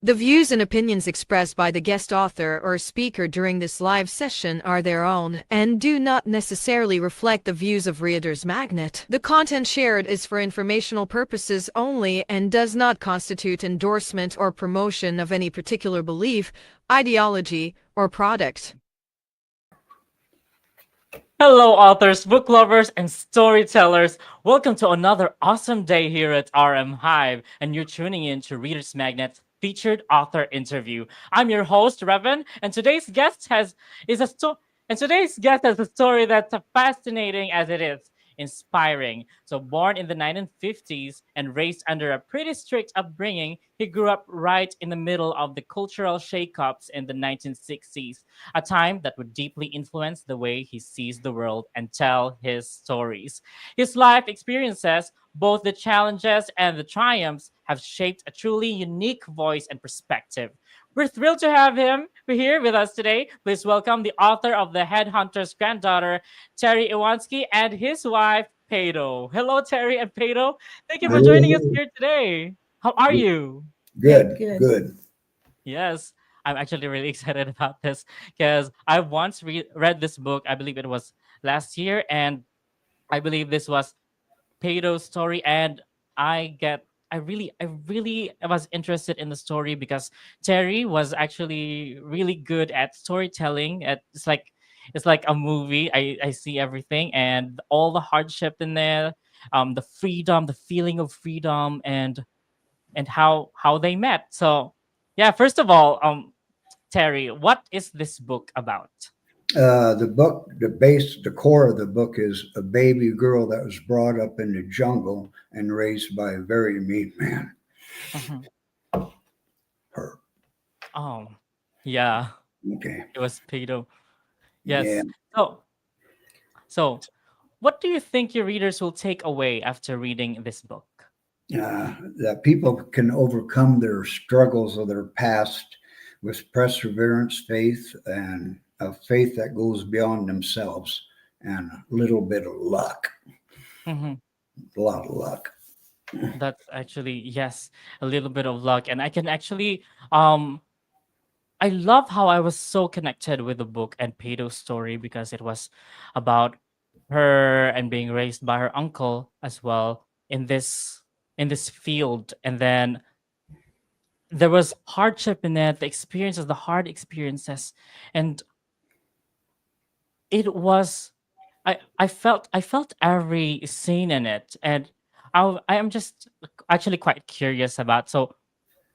The views and opinions expressed by the guest author or speaker during this live session are their own and do not necessarily reflect the views of Reader's Magnet. The content shared is for informational purposes only and does not constitute endorsement or promotion of any particular belief, ideology, or product. Hello, authors, book lovers, and storytellers. Welcome to another awesome day here at RM Hive, and you're tuning in to Reader's Magnet's featured author interview. I'm your host, Revan, and today's guest has a story that's as fascinating as it is inspiring. So, born in the 1950s and raised under a pretty strict upbringing, he grew up right in the middle of the cultural shakeups in the 1960s, a time that would deeply influence the way he sees the world and tell his stories. His life experiences, both the challenges and the triumphs, have shaped a truly unique voice and perspective. We're thrilled to have him here with us today. Please welcome the author of The Headhunter's Granddaughter, Terry Iwanski, and his wife, Pato. Hello, Terry and Pato. Thank you for joining us here today. How are you? Good. Yes, I'm actually really excited about this because I once read this book. I believe it was last year, and I believe this was Pato's story, and I really was interested in the story because Terry was actually really good at storytelling. It's like a movie. I see everything and all the hardship in there, the freedom, the feeling of freedom, and how they met. So yeah, first of all, Terry, what is this book about? The book, the core of the book is a baby girl that was brought up in the jungle and raised by a very mean man. Mhm. Her. Oh, yeah, Okay. it was Pedo. Yeah. Yes. So what do you think your readers will take away after reading this book? That people can overcome their struggles of their past with perseverance, faith, and a faith that goes beyond themselves, and a little bit of luck, Mhm. a lot of luck. That's actually, yes, a little bit of luck, and I can actually I love how I was so connected with the book and Pedo's story because it was about her and being raised by her uncle as well in this field, and then there was hardship in it, the experiences, the hard experiences, and it was I felt every scene in it, and I am just actually quite curious about. So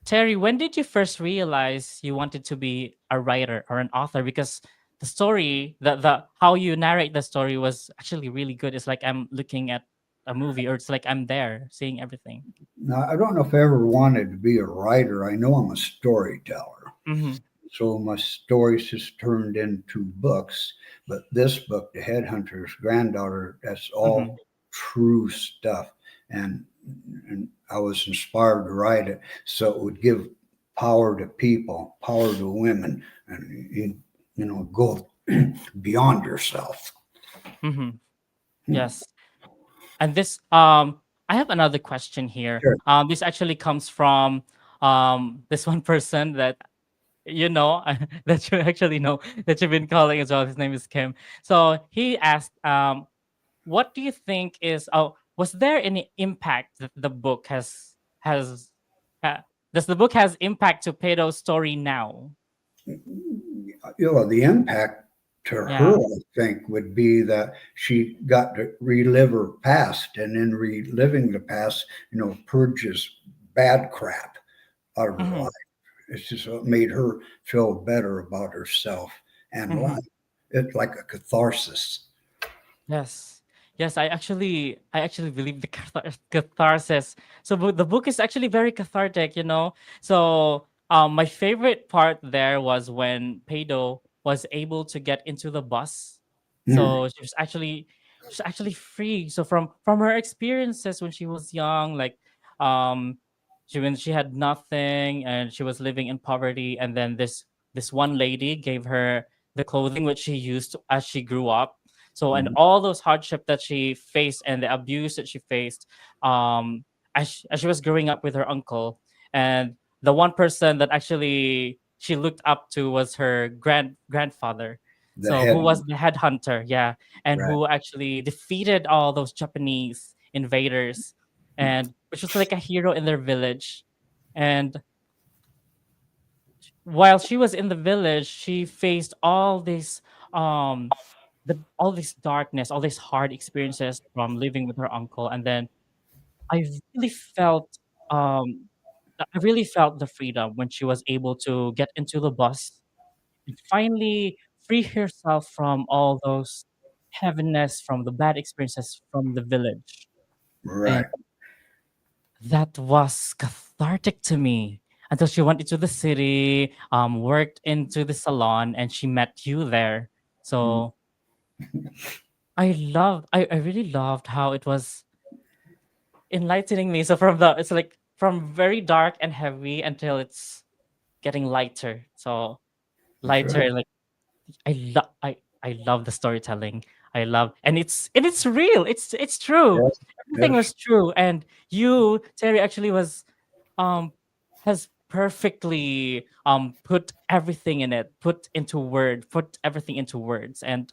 Terry, when did you first realize you wanted to be a writer or an author? Because the story, the how you narrate the story was actually really good. It's like I'm looking at a movie, or it's like I'm there seeing everything. Now, I don't know if I ever wanted to be a writer. I know I'm a storyteller. Mm-hmm. So my stories just turned into books. But this book, The Headhunter's Granddaughter, that's Mm-hmm. all true stuff. And and I was inspired to write it so it would give power to people, power to women, and go beyond yourself. Mm-hmm. Hmm. Yes. And this I have another question here. Sure. This actually comes from this one person that you know that you actually know that you've been calling as well. His name is Kim. So he asked, what do you think is was there any impact that the book has ha, does the book has impact to Pedo's story now? The impact to her, Yeah. I think, would be that she got to relive her past, and in reliving the past, purges bad crap out of her Hmm. life. It's just what made her feel better about herself and Hmm. life. It's like a catharsis. Yes. Yes, I actually believe the catharsis. So the book is actually very cathartic. So my favorite part there was when Pedo was able to get into the bus. Mm. So she's actually free. So from her experiences when she was young, like um when she had nothing and she was living in poverty, and then this one lady gave her the clothing which she used as she grew up. So, and Mm. all those hardship that she faced and the abuse that she faced, as she was growing up with her uncle, and the one person that actually she looked up to was her grandfather. The So who head, was the headhunter, yeah, and right, who actually defeated all those Japanese invaders, and which was like a hero in their village. And while she was in the village, she faced all this um all this darkness, all these hard experiences from living with her uncle. And then I really felt um I really felt the freedom when she was able to get into the bus and finally free herself from all those heaviness from the bad experiences from the village. And right. that was cathartic to me until she went into the city, worked into the salon, and she met you there. Mm, So I really loved how it was enlightening me. So it's like from very dark and heavy until it's getting lighter. So that's right. lighter, like I love the storytelling. I love, and it's real. It's true. Yes, Everything yes, was true. And you, Terry, actually was um has perfectly put everything in it, put everything into words, and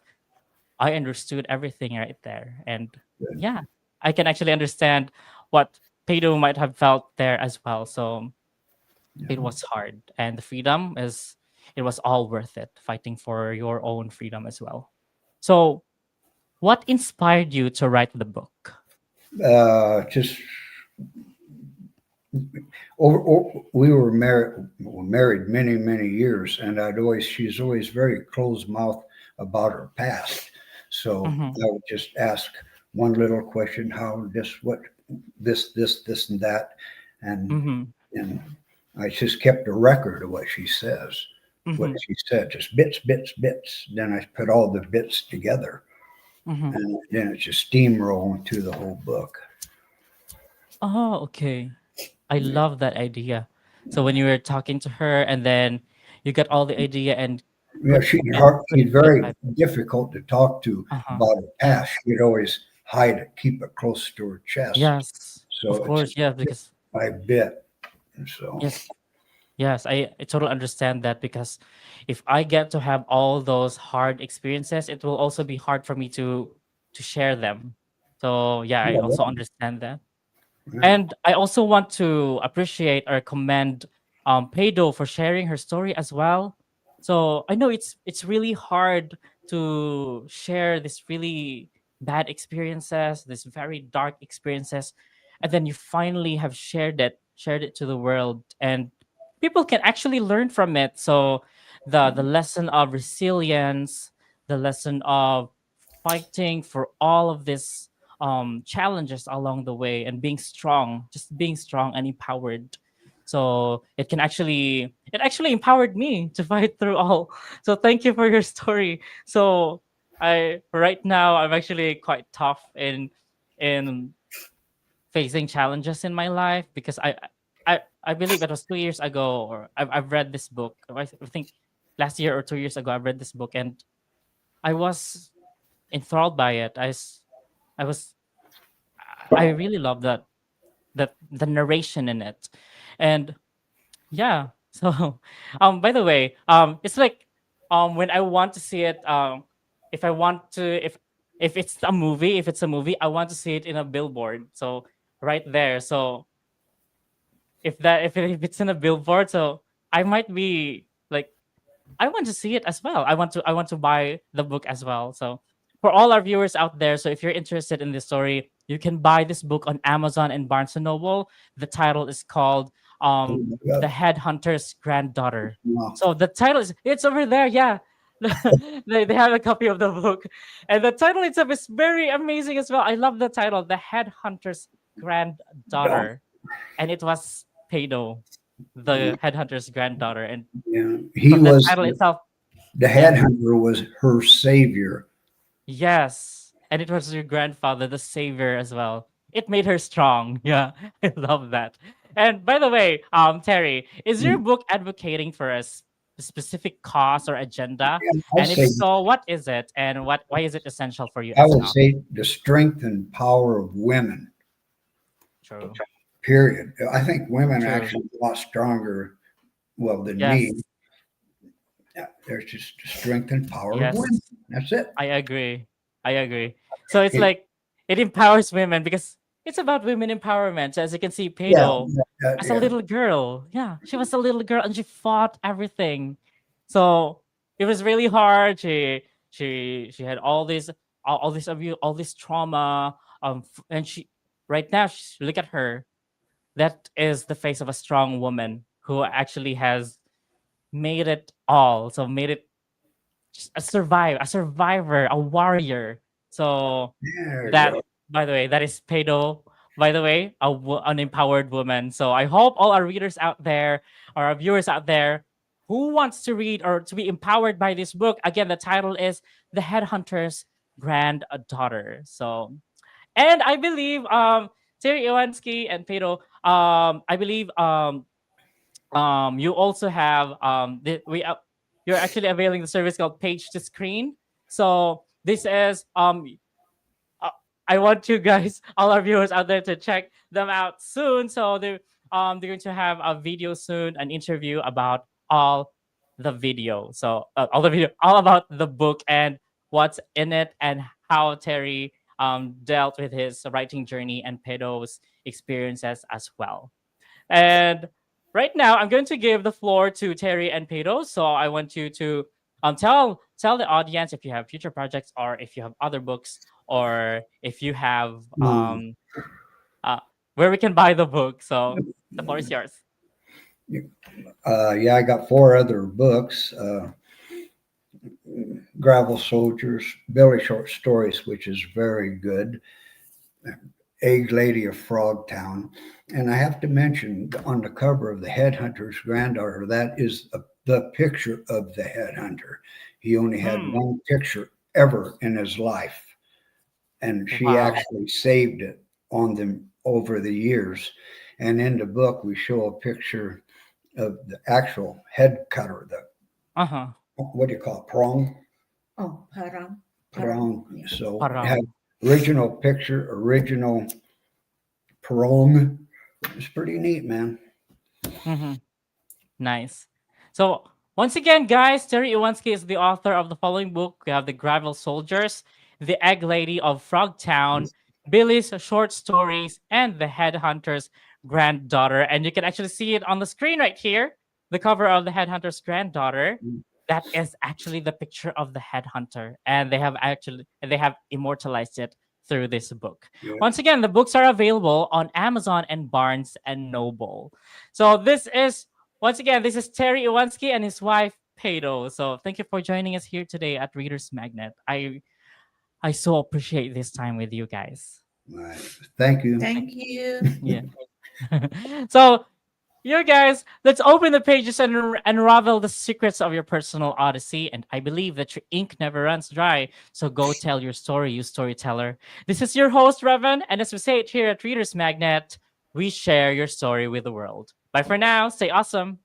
I understood everything right there. And good. yeah, I can actually understand what Pedro might have felt there as well. So it Yeah. was hard, and the freedom is it was all worth it, fighting for your own freedom as well. So what inspired you to write the book? Just we were married many, many years, and she's always very closed mouth about her past. So Mm-hmm, I would just ask one little question, how this, and that, and mm-hmm, and I just kept a record of what mm-hmm, she said, just bits, bits, bits. Then I put all the bits together, mm-hmm. and then it's just steamrolling through the whole book. Oh, okay. I love that idea. So when you were talking to her and then you got all the idea and Yeah, put it she's bit very by bit. difficult to talk to Uh-huh. about her Yes. past. She'd always hide it, keep it close to her chest. Yes. Of So it's course, yeah, because by bit. And so yes, yes, I totally understand that because if I get to have all those hard experiences, it will also be hard for me to share them. So yeah, I yeah, also understand that. yeah, And I also want to appreciate or commend Paydo for sharing her story as well. So I know it's really hard to share this really bad experiences, this very dark experiences, and then you finally have shared it to the world, and people can actually learn from it. So the lesson of resilience, the lesson of fighting for all of this challenges along the way and being strong, just being strong and empowered. So it actually empowered me to fight through all. So thank you for your story. So I right now I'm actually quite tough in facing challenges in my life because I believe it was 2 years ago, or I've read this book. I think last year or 2 years ago I read this book, and I was enthralled by it. I was I really love the narration in it. And yeah. So by the way, it's like when I want to see it, if I want to if it's a movie, I want to see it in a billboard. So right there. So if it's in a billboard, so I might be like I want to see it as well. I want to buy the book as well. So for all our viewers out there, so if you're interested in this story, you can buy this book on Amazon and Barnes and Noble. The title is called The Headhunter's Granddaughter. no, So the title is it's over there, yeah. They have a copy of the book. And the title itself is very amazing as well. I love the title, The Headhunter's no, Granddaughter. And it was Pado, the headhunter's granddaughter. And yeah. He from the was title itself, the yeah, headhunter was her savior. yes, and it was your grandfather, the savior as well. It made her strong. Yeah, I love that. And by the way, Terry, is your Mm, book advocating for a specific cause or agenda? yeah, And if so, what is it, and why is it essential for you I as would well? say the strength and power of women. True. period. I think women are True. actually a lot stronger, well, than me. Yes. Yeah, there's just the strength and power of women. Yes. That's it. I agree. I agree. So it's It- like it empowers women because it's about women empowerment. So as you can see, yeah, Pedo, as a yeah. little girl, yeah, she was a little girl and she fought everything. So it was really hard. She had all this abuse, all this trauma. And she right now look at her. That is the face of a strong woman who actually has made it all. So made it a survivor, a warrior. So There you that, go. by the way, that is Pedo. By the way, an empowered woman. So I hope all our readers out there, or our viewers out there, who wants to read or to be empowered by this book. Again, the title is The Headhunter's Granddaughter. So, and I believe Terry Iwanski and Pedo, I believe you also have you're actually availing the service called Page to Screen. So this is uh, I want you guys, all our viewers out there, to check them out soon. So they're going to have a video soon, an interview about all the video. So all the video, all about the book and what's in it, and how Terry dealt with his writing journey and Pedo's experiences as well. And right now, I'm going to give the floor to Terry and Pedro. So I want you to tell the audience if you have future projects, or if you have other books, or if you have Mm. uh, where we can buy the book. So the floor is yours. Yeah, I got four other books. Gravel Soldiers, Billy Short Stories, which is very good. Egg Lady of Frogtown. And I have to mention on the cover of the Headhunter's Granddaughter, that is the picture of the Headhunter. He only had Hmm. one picture ever in his life, and she Wow. actually saved it on them over the years. And in the book, we show a picture of the actual head cutter, the Uh huh. what do you call it, prong? Oh, parang. Prong. Yeah. So it had Parang. original picture, original prong. It's pretty neat, man. Mm-hmm. Nice. So once again, guys, Terry Iwanski is the author of the following book. We have The Gravel Soldiers, The Egg Lady of Frogtown, Billy's Short Stories, and The Headhunter's Granddaughter. And you can actually see it on the screen right here. The cover of The Headhunter's Granddaughter. That is actually the picture of the Headhunter, and they have immortalized it through this book. Yeah. Once again, the books are available on Amazon and Barnes and Noble. So this is Terry Iwanski and his wife Pedo. So thank you for joining us here today at Readers Magnet. I so appreciate this time with you guys. All right. Thank you. Thank you. Yeah. So you guys, let's open the pages and unravel the secrets of your personal odyssey. And I believe that your ink never runs dry. So go tell your story, you storyteller. This is your host, Revan. And as we say it here at Readers Magnet, we share your story with the world. Bye for now. Stay awesome.